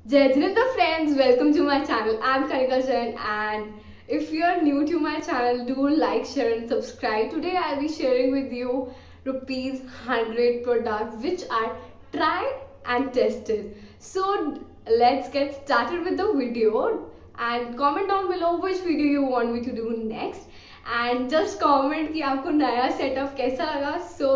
Jai Jinata friends, welcome to my channel. I'm Kanika Jain, and if you're new to my channel, do like, share and subscribe. Today I'll be sharing with you rupees 100 products which are tried and tested. So let's get started with the video and comment down below which video you want me to do next, and just comment कि आपको नया setup कैसा लगा. So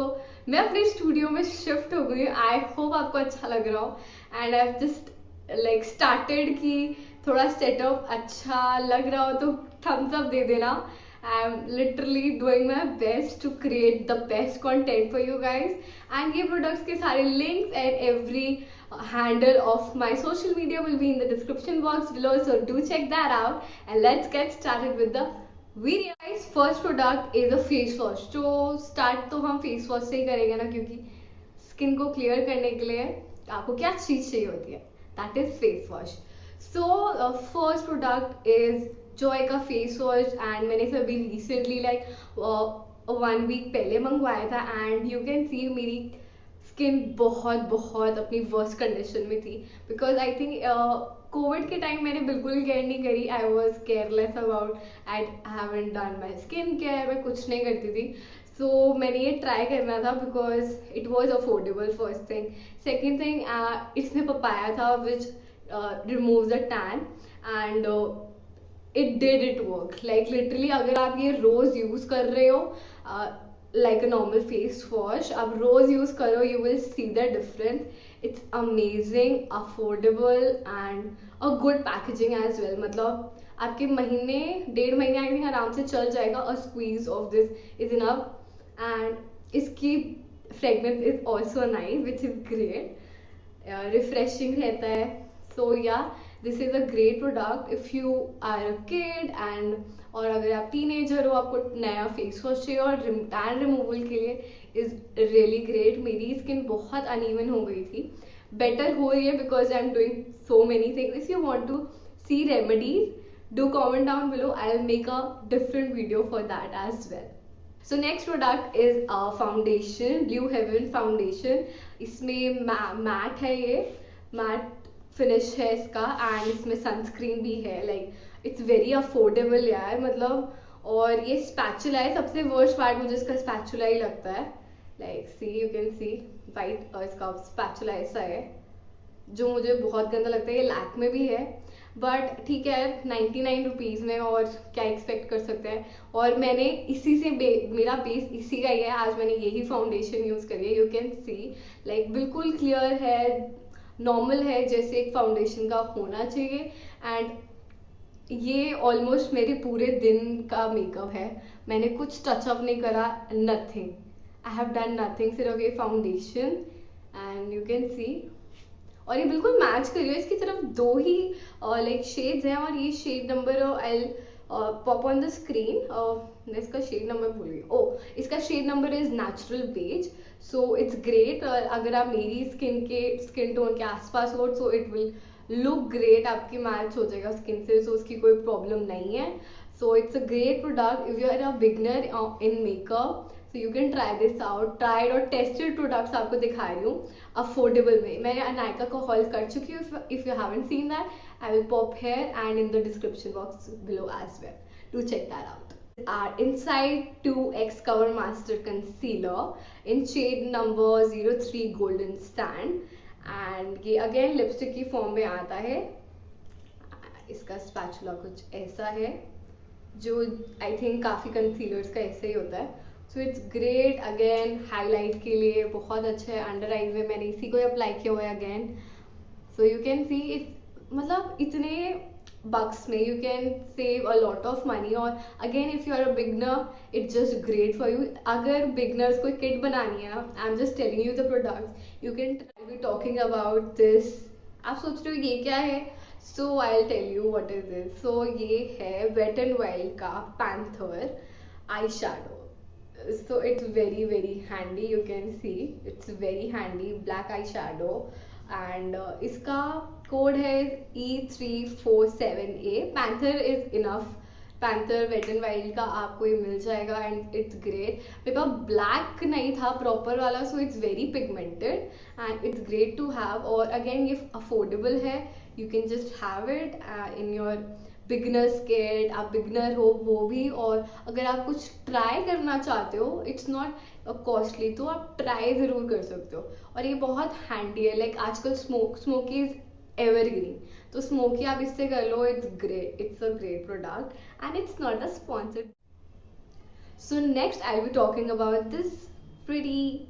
मैं अपने studio में shift हो गई. आई होप आपको अच्छा लग रहा हो, and I just like started कि थोड़ा सेटअप अच्छा लग रहा हो तो थम्स अप दे देना. I am literally doing my best to create the best content for you guys. And ये प्रोडक्ट्स के सारे links and every handle of my social media will be in the description box below, so do check that out and let's get started with the video. Guys, first product is a face wash. तो start तो हम face wash से ही करेंगे ना, क्योंकि skin को clear करने के लिए आपको क्या चीज चाहिए होती है, that is face wash. So first product is Joy का फेस वॉश, एंड मैंने इसे अभी रिसेंटली लाइक 1 वीक पहले मंगवाया था. एंड यू कैन सी मेरी स्किन बहुत बहुत अपनी वर्स्ट कंडीशन में थी, बिकॉज आई थिंक कोविड के टाइम मैंने बिल्कुल केयर नहीं करी. I was careless about, I haven't done my skin care, मैं कुछ नहीं करती थी. सो मैंने ये ट्राई करना था because it was affordable. First thing. Second thing, इसमें पपाया था which remove the tan, and it did it work. Like literally अगर आप ये रोज यूज कर रहे हो like a normal face wash, आप रोज यूज करो, you will see the difference. It's amazing, affordable and a good packaging as well. मतलब आपके महीने 1.5 महीने आई थिंक आराम से चल जाएगा. A squeeze of this is enough, and इसकी fragrance is also nice, which is great. Refreshing रहता है. So yeah, this is a great product if you are a kid and और अगर आप टीनेजर हो, आपको नया फेस वॉश चाहिए और टैन रिमूवल के लिए इज रियली ग्रेट. मेरी स्किन बहुत अनइवन हो गई थी, बेटर हो रही है because I am doing so many things. If you want to see remedies, do comment down below. I will make a different video for that as well. So next product is foundation, Blue Heaven foundation. इसमें matte है, ये matte finish है इसका, and इसमें sunscreen भी है. Like it's very affordable यार, मतलब. और ये स्पैचुला है. सबसे वर्स्ट पार्ट मुझे इसका स्पैचुला ही लगता है. Like see, you can see white, और इसका स्पैचुला ऐसा है जो मुझे बहुत गंदा लगता है. ये लैक में भी है, बट ठीक है, 99 रुपीज में, और क्या एक्सपेक्ट कर सकते हैं. और मैंने इसी से मेरा बेस इसी का ही है. आज मैंने यही फाउंडेशन यूज करी है. यू कैन सी लाइक बिल्कुल क्लियर है, नॉर्मल है जैसे एक फाउंडेशन का होना चाहिए. एंड ये ऑलमोस्ट मेरे पूरे दिन का मेकअप है. मैंने कुछ टचअप नहीं करा, nothing. I have done nothing, सिर्फ ये फाउंडेशन, एंड यू कैन सी. और ये बिल्कुल मैच कर रही है. इसकी तरफ 2 ही लाइक शेड्स हैं, और ये shade number I pop on the screen. मैं इसका शेड नंबर भूल गई. इसका shade number is natural beige. So it's great. अगर आप मेरी स्किन टोन के आसपास हो, so it will look great, आपकी मैच हो जाएगा स्किन से. सो उसकी कोई प्रॉब्लम नहीं है. So it's a great product if you are a beginner in makeup. So you can try this out. Tried और टेस्टेड प्रोडक्ट्स आपको दिखा रही हूँ अफोर्डेबल में. मैंने अनायका का हॉल कर चुकी हूँ. If you haven't seen that, I will pop here and in the description box below as well. Do check that out. Our Inside 2X Cover Master Concealer in shade number 03 Golden Stand, and ये again lipstick की form में आता है. इसका spatula कुछ ऐसा है, जो आई थिंक काफ़ी कंसीलर्स का ऐसे ही होता है. So it's great. Again highlight के लिए बहुत अच्छा है. अंडर आईज में मैंने इसी को अप्लाई किया हुआ है again. So you can see it, मतलब इतने बक्स में you can save a lot of money. और again if you are a beginner, it's just great for you. अगर बिगनर्स को किट बनानी है ना, I am just telling you the products, you can be talking about this. आप सोच रहे हो ये क्या है, so I will tell you what is this. So ये है वेट एंड वाइल्ड का panther eye shadow. So it's very very handy. You can see it's very handy black eyeshadow, and इसका कोड है E347A. Panther is enough. Panther wet and wild का आपको ये मिल जाएगा and it's great. मेरे पास black नहीं था प्रॉपर वाला, so it's very pigmented and it's great to have. और अगेन ये अफोर्डेबल है, you can just have it in your beginners kit. आप बिगनर हो वो भी, और अगर आप कुछ ट्राई करना चाहते हो, इट्स नॉट कॉस्टली, तो आप ट्राई ज़रूर कर सकते हो। और ये बहुत हैंडी है, लाइक आजकल स्मोकी इज एवरग्रीन, तो स्मोकी आप इससे कर लो। It's great, it's a great product and it's not a sponsored. So next I'll be talking about this pretty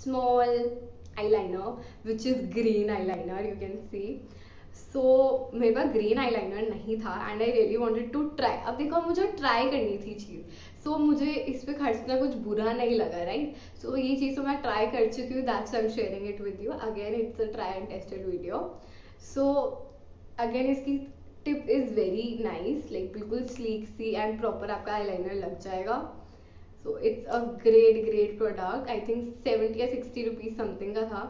small eyeliner which is green eyeliner, you can see. So मेरे पास green eyeliner नहीं था and I really wanted to try. अब देखो मुझे try करनी थी चीज़, सो मुझे इस पे खर्चना कुछ बुरा नहीं लगा, राइट। सो ये चीज़ तो मैं ट्राई कर चुकी हूँ, that's I am sharing it with you. Again it's a try and tested video. So again इसकी tip is very nice, like बिल्कुल स्लीक सी एंड प्रॉपर आपका आईलाइनर लग जाएगा। So it's a great product. I think 70 या 60 rupees something का था।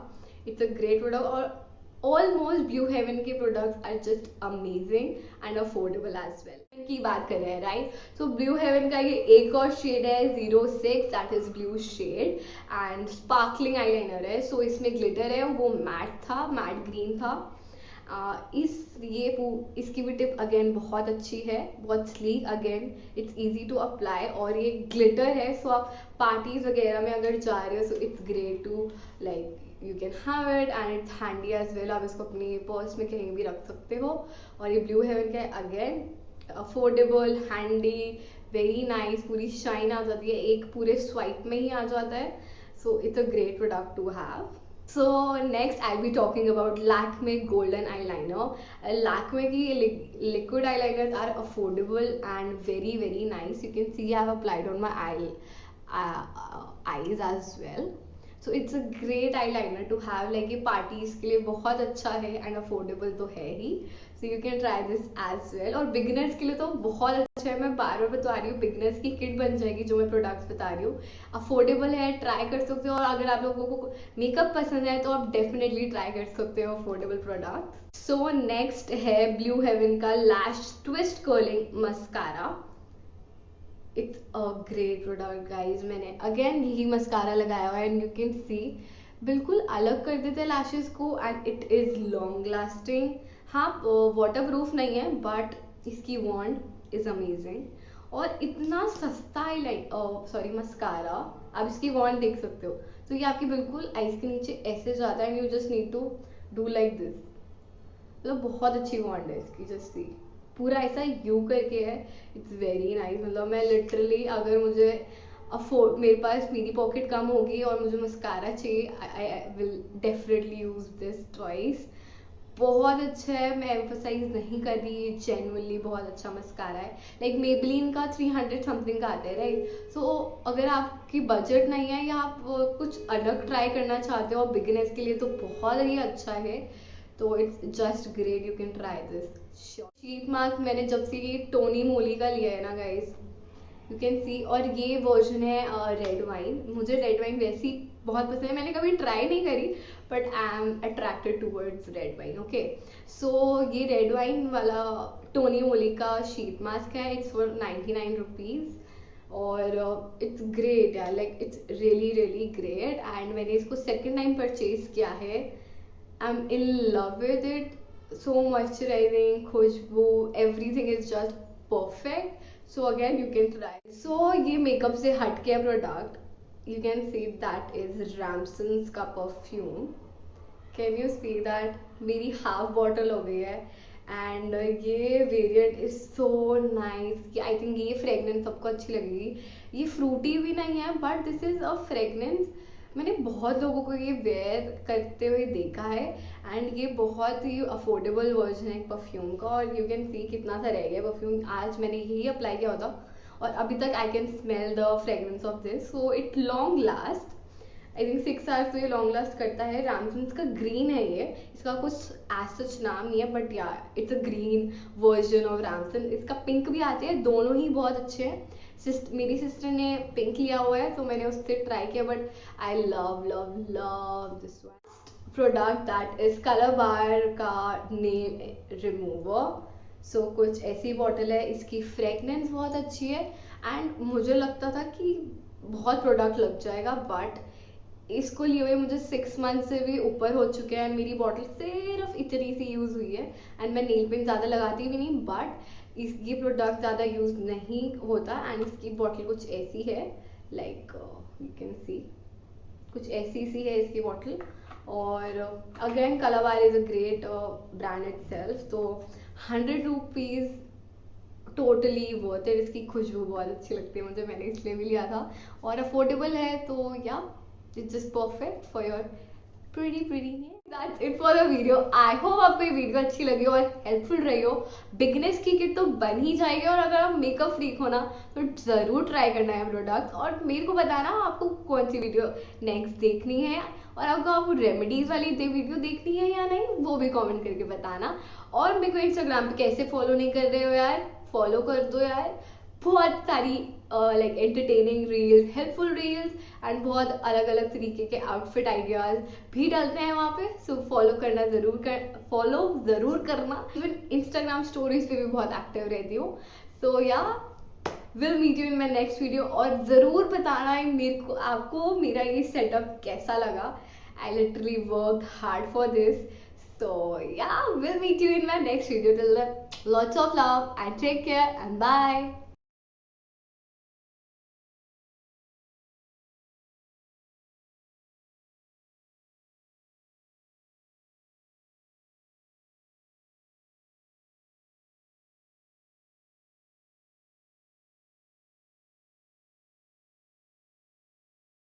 It's a great product और ऑलमोस्ट ब्लू हेवन के products are just amazing and affordable as well. की बात कर रहे हैं, राइट। सो ब्लू हेवन का ये एक और शेड है 06, that is blue shade and sparkling eyeliner है। सो इसमें ग्लिटर है, वो मैट था, मैट ग्रीन था। इसकी भी टिप अगेन बहुत अच्छी है, बहुत sleek, again it's easy to apply और ये ग्लिटर है। सो आप पार्टीज वगैरह में अगर जा रहे हो, so it's great to like you can have it and it's handy as well. आप इसको अपनी पर्स में कहीं भी रख सकते हो। और ये ब्लू हेवन का है, again affordable, handy, very nice, पूरी शाइन आ जाती है, एक पूरे स्वाइप में ही आ जाता है। So it's a great product to have. So next I'll be talking about Lakme Golden Eyeliner. Lakme की liquid eyeliners are affordable and very nice. You can see I have applied on my eyes as well. So it's a great eyeliner to have, like ये parties के लिए बहुत अच्छा है and affordable तो है ही. So you can try this as well. और beginners के लिए तो बहुत अच्छा है, मैं बार बार बता रही हूँ, beginners की किट बन जाएगी जो मैं प्रोडक्ट्स बता रही हूँ। अफोर्डेबल है, ट्राई कर सकते हो। और अगर आप लोगों को मेकअप पसंद है तो आप डेफिनेटली ट्राई कर सकते हो अफोर्डेबल प्रोडक्ट। सो नेक्स्ट है ब्लू हेवन का lash twist curling mascara. It's a great product guys. मैंने अगेन यही मस्कारा लगाया हुआ है एंड यू कैन सी बिल्कुल अलग कर देते हैं लैशेस को and it is long lasting. हाँ, वाटर प्रूफ नहीं है बट इसकी वॉन्ड इज अमेजिंग और इतना सस्ता है मस्कारा। आप इसकी वॉन्ड देख सकते हो, तो ये आपकी बिल्कुल आईज के नीचे ऐसे जाता है and you just need to do like this. मतलब बहुत अच्छी वॉन्ड है इसकी, जस्ट सी पूरा ऐसा यू करके है। It's very nice. मतलब मैं लिटरली अगर मुझे मेरे पास मेरी पॉकेट कम होगी और मुझे मस्कारा चाहिए, I will definitely use this twice. बहुत अच्छा है, मैं एम्फोसाइज नहीं कर रही, ये जेन्युइनली बहुत अच्छा मस्कारा है। लाइक मेबलिन का 300 समथिंग का आता है, राइट। सो अगर आपकी बजट नहीं है या आप कुछ अलग ट्राई करना चाहते हो बिगिनर्स के लिए, तो बहुत ही अच्छा है। तो it's just great, you can try this. Sheet mask मैंने जब से ये टोनी मोली का लिया है ना गाइस, यू कैन सी। और ये वर्जन है रेड वाइन। मुझे रेड वाइन वैसी बहुत पसंद है, मैंने कभी ट्राई नहीं करी but I am attracted towards red wine. Okay, so ये रेड वाइन वाला टोनी मोली का शीट मास्क है। इट्स फॉर 99 रुपीज और इट्स ग्रेट यार, like it's really great. And मैंने इसको सेकेंड टाइम परचेज किया है। I am in love with it. so moisturizing, खुशबू, everything is just perfect. So again you can try. So ये makeup से हट के product, you can see that is Ramsons का perfume. Can you see that? मेरी half bottle हो गई है एंड ये variant is so nice. I think ये फ्रेगनेंस सबको अच्छी लगेगी। ये फ्रूटी भी नहीं है but this is a fragrance. मैंने बहुत लोगों को ये वेयर करते हुए देखा है एंड ये बहुत ही अफोर्डेबल वर्जन है परफ्यूम का। और यू कैन सी कितना सा रह गया परफ्यूम। आज मैंने यही अप्लाई किया होता और अभी तक I can smell the fragrance of this. So it long last, I think 6 hours तो ये लॉन्ग लास्ट करता है। रैमसन्स का ग्रीन है ये, इसका कुछ एज सच नाम नहीं है बट या it's a green version of Ramson. इसका पिंक भी आते हैं, दोनों ही बहुत अच्छे हैं। मेरी सिस्टर ने पिंक लिया हुआ है तो मैंने उससे ट्राई किया but I love this one product, that is Colorbar का नेल रिमूवर। सो कुछ ऐसी बॉटल है, इसकी फ्रेगनेंस बहुत अच्छी है एंड मुझे लगता था कि बहुत प्रोडक्ट लग जाएगा, बट इसको लिए हुए मुझे 6 मंथ से भी ऊपर हो चुके हैं। मेरी बॉटल सिर्फ इतनी सी यूज़ हुई है एंड मैं नेल पेंट ज़्यादा लगाती भी नहीं, बट ये प्रोडक्ट ज़्यादा यूज़ नहीं होता एंड इसकी बॉटल कुछ ऐसी है, लाइक यू कैन सी, कुछ ऐसी सी है इसकी बॉटल। और अगेन Colorbar is a great brand itself, तो 100 रुपीज़ टोटली वर्थ इट। इसकी खुशबू बहुत अच्छी लगती है मुझे, मैंने इसलिए भी लिया था और अफोर्डेबल है, तो या it's just perfect for your pretty. That's it for the video. I hope आपको ये वीडियो अच्छी लगी और हेल्पफुल रही हो। बिगनेस की किट तो बन ही जाएगी और अगर आप मेकअप फ्रीक हो ना तो जरूर ट्राई करना है प्रोडक्ट और मेरे को बताना आपको कौन सी वीडियो नेक्स्ट देखनी है और अगर आपको रेमेडीज वाली वीडियो देखनी है या नहीं वो भी कमेंट करके बताना। और मेरे को इंस्टाग्राम पे कैसे फॉलो नहीं कर रहे हो यार, फॉलो कर दो यार। बहुत सारी like entertaining reels, helpful reels and बहुत अलग अलग तरीके के आउटफिट आइडियाज भी डालते हैं वहाँ पे, सो फॉलो जरूर करना। इवन इंस्टाग्राम स्टोरीज पे भी बहुत एक्टिव रहती हूँ। So yeah will meet you in my next video और ज़रूर बताना मेरे को आपको मेरा ये सेटअप कैसा लगा। I literally work hard for this. So yeah, we'll meet you in my next video. Till then, lots of love and take care and bye.